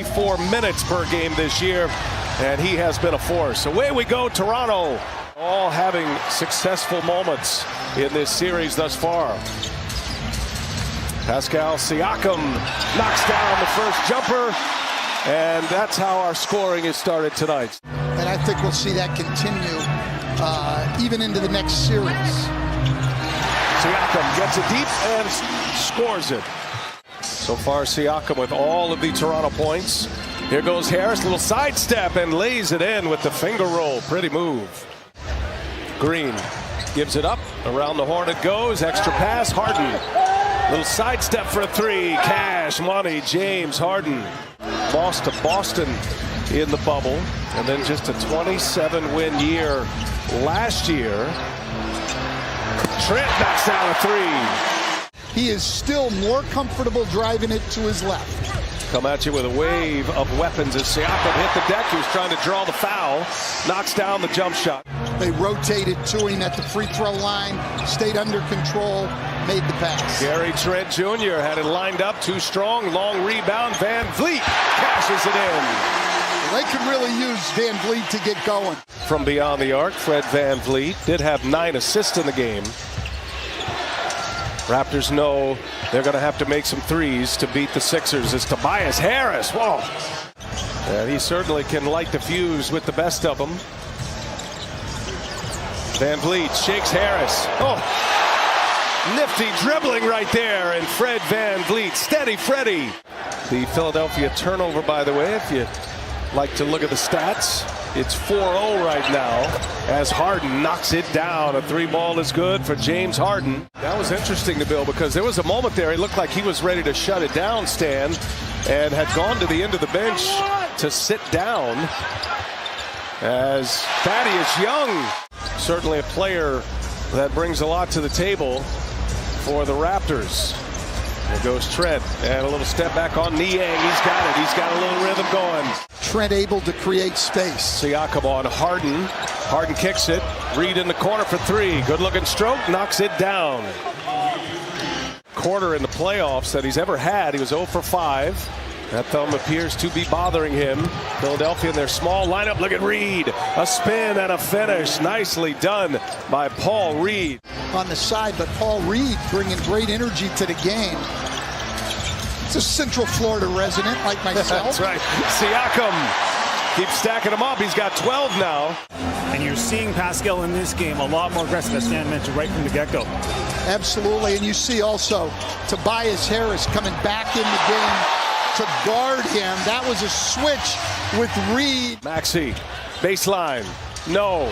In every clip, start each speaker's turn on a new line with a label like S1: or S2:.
S1: 4 minutes per game this year, and he has been a force. Away we go, Toronto. All having successful moments in this series thus far. Pascal Siakam knocks down the first jumper, and that's how our scoring is started tonight.
S2: And I think we'll see that continue even into the next series.
S1: Siakam gets it deep and scores it. So far, Siakam with all of the Toronto points. Here goes Harris, little sidestep, and lays it in with the finger roll. Pretty move. Green gives it up. Around the horn it goes. Extra pass, Harden. Little sidestep for a three. Cash money, James Harden. Lost to Boston in the bubble. And then just a 27-win year last year. Trent knocks down a three.
S2: He is still more comfortable driving it to his left.
S1: Come at you with a wave of weapons as Siakam hit the deck. He was trying to draw the foul. Knocks down the jump shot.
S2: They rotated to him at the free throw line, stayed under control, made the pass.
S1: Gary Trent Jr. had it lined up, too strong, long rebound. Van Vliet cashes it in.
S2: They could really use Van Vliet to get going.
S1: From beyond the arc, Fred Van Vliet did have 9 assists in the game. Raptors know they're going to have to make some threes to beat the Sixers. It's Tobias Harris. Whoa. And he certainly can light the fuse with the best of them. Van Vliet shakes Harris. Oh, nifty dribbling right there. And Fred Van Vliet, steady Freddie. The Philadelphia turnover, by the way, if you like to look at the stats, it's 4-0 right now as Harden knocks it down. A three ball is good for James Harden. That was interesting to Bill because there was a moment there he looked like he was ready to shut it down, Stan, and had gone to the end of the bench to sit down as Thaddeus Young, certainly a player that brings a lot to the table for the Raptors. There goes Trent, and a little step back on Niang. He's got it. He's got a little rhythm going.
S2: Trent able to create space.
S1: Siakam on Harden. Harden kicks it. Reed in the corner for three. Good-looking stroke. Knocks it down. Quarter in the playoffs that he's ever had. He was 0 for 5. That thumb appears to be bothering him. Philadelphia in their small lineup. Look at Reed. A spin and a finish. Nicely done by Paul Reed.
S2: On the side, but Paul Reed bringing great energy to the game. It's a Central Florida resident like myself.
S1: That's right. Siakam keeps stacking them up. He's got 12 now.
S3: And you're seeing Pascal in this game a lot more aggressive, as Stan mentioned, right from the get-go.
S2: Absolutely, and you see also Tobias Harris coming back in the game to guard him. That was a switch with Reed.
S1: Maxey, baseline, no.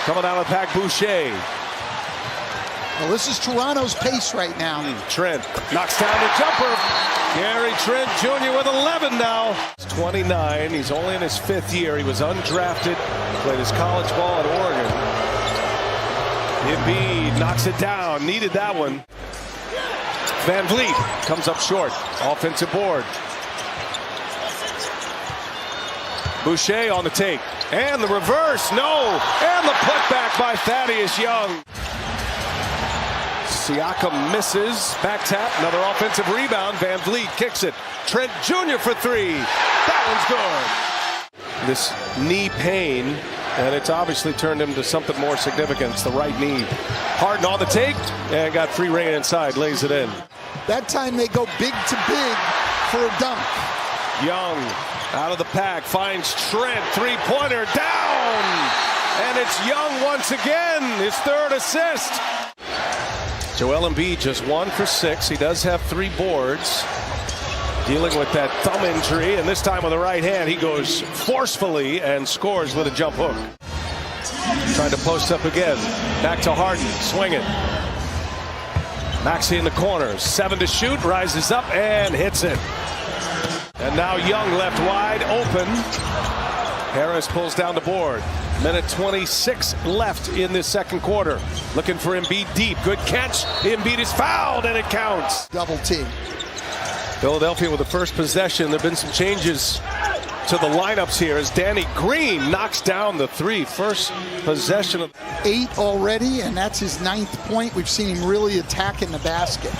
S1: Coming out of the pack, Boucher.
S2: Well, this is Toronto's pace right now.
S1: Trent knocks down the jumper. Gary Trent Jr. with 11 now. He's 29. He's only in his 5th year. He was undrafted. Played his college ball at Oregon. Embiid knocks it down. Needed that one. Van Vliet comes up short. Offensive board. Boucher on the take. And the reverse. No. And the putback by Thaddeus Young. Siakam misses. Back tap. Another offensive rebound. Van Vliet kicks it. Trent Jr. for three. That one's good. This knee pain, and it's obviously turned him to something more significant. It's the right knee. Harden on the take, and got free reign inside. Lays it in.
S2: That time they go big to big for a dunk.
S1: Young out of the pack. Finds Trent. Three-pointer down. And it's Young once again. His 3rd assist. Joel Embiid just 1 for 6. He does have 3 boards. Dealing with that thumb injury, and this time with the right hand, he goes forcefully and scores with a jump hook. Trying to post up again. Back to Harden. Swing it. Maxey in the corner. 7 to shoot. Rises up and hits it. And now Young left wide open. Harris pulls down the board. Minute 26 left in this second quarter. Looking for Embiid deep. Good catch. Embiid is fouled, and it counts.
S2: Double team.
S1: Philadelphia with the first possession. There have been some changes to the lineups here as Danny Green knocks down the three. First possession of
S2: 8 already, and that's his 9th point. We've seen him really attacking the basket.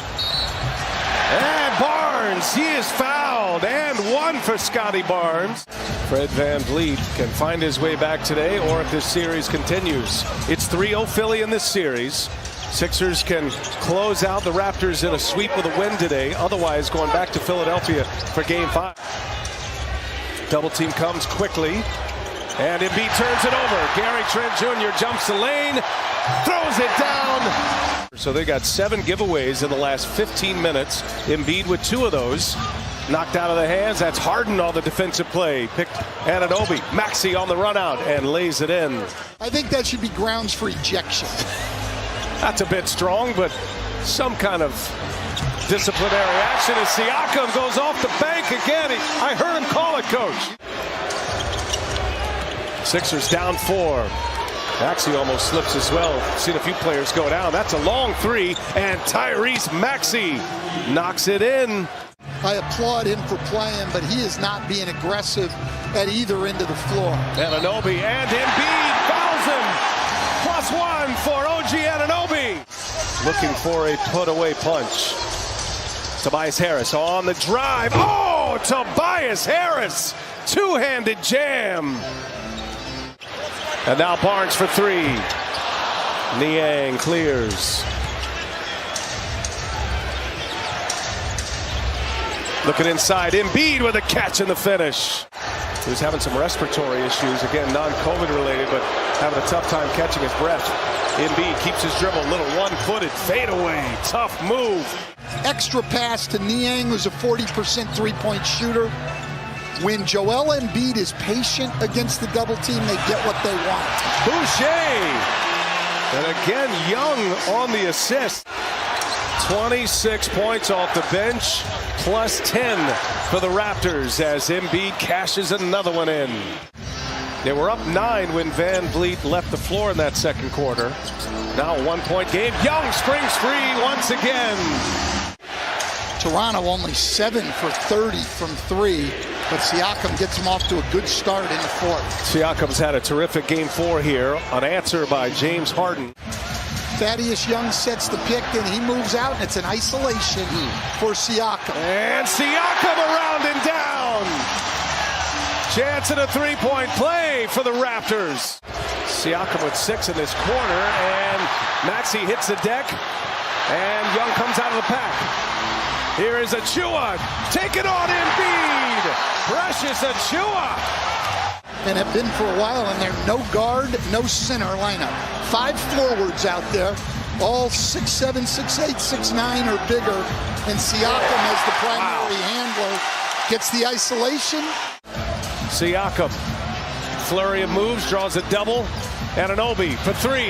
S1: And Barnes, he is fouled. field, and one for Scotty Barnes. Fred VanVleet can find his way back today, or if this series continues. It's 3-0 Philly in this series. Sixers can close out the Raptors in a sweep with a win today. Otherwise, going back to Philadelphia for Game 5. Double team comes quickly, and Embiid turns it over. Gary Trent Jr. jumps the lane, throws it down. So they got 7 giveaways in the last 15 minutes. Embiid with 2 of those. Knocked out of the hands. That's Harden on the defensive play. Picked Anunoby. Maxey on the run out and lays it in.
S2: I think that should be grounds for ejection.
S1: That's a bit strong, but some kind of disciplinary action as Siakam goes off the bank again. I heard him call it, coach. Sixers down 4. Maxey almost slips as well. Seen a few players go down. That's a long 3, and Tyrese Maxey knocks it in.
S2: I applaud him for playing, but he is not being aggressive at either end of the floor.
S1: Anunoby and Embiid fouls him. +1 for OG Anunoby. Looking for a put-away punch. Tobias Harris on the drive. Oh, Tobias Harris. Two-handed jam. And now Barnes for 3. Niang clears. Looking inside, Embiid with a catch in the finish. He was having some respiratory issues, again, non-COVID related, but having a tough time catching his breath. Embiid keeps his dribble, little one-footed fadeaway, tough move.
S2: Extra pass to Niang, who's a 40% three-point shooter. When Joel Embiid is patient against the double team, they get what they want.
S1: Boucher, and again, Young on the assist. 26 points off the bench, +10 for the Raptors as Embiid cashes another one in. They were up 9 when VanVleet left the floor in that second quarter. Now a 1-point game. Young springs free once again.
S2: Toronto only 7 for 30 from 3, but Siakam gets him off to a good start in the 4th.
S1: Siakam's had a terrific Game 4 here. An answer by James Harden.
S2: Thaddeus Young sets the pick, and he moves out, and it's an isolation for Siakam.
S1: And Siakam around and down. Chance at a 3-point play for the Raptors. Siakam with 6 in this quarter, and Maxey hits the deck, and Young comes out of the pack. Here is Achua. Take it on Embiid. Precious Achua.
S2: And have been for a while, and they're no guard, no center lineup. 5 forwards out there, all 6'7", 6'8", 6'9", or bigger. And Siakam as the primary handler gets the isolation.
S1: Siakam, flurry of moves, draws a double. Anunoby for 3.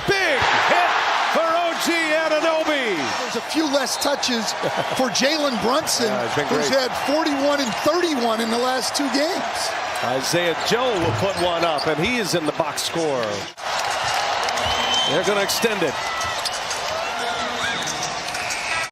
S1: Big hit for OG Anunoby.
S2: There's a few less touches for Jalen Brunson, who's had 41 and 31 in the last 2 games.
S1: Isaiah Joe will put one up, and he is in the box score. They're going to extend it.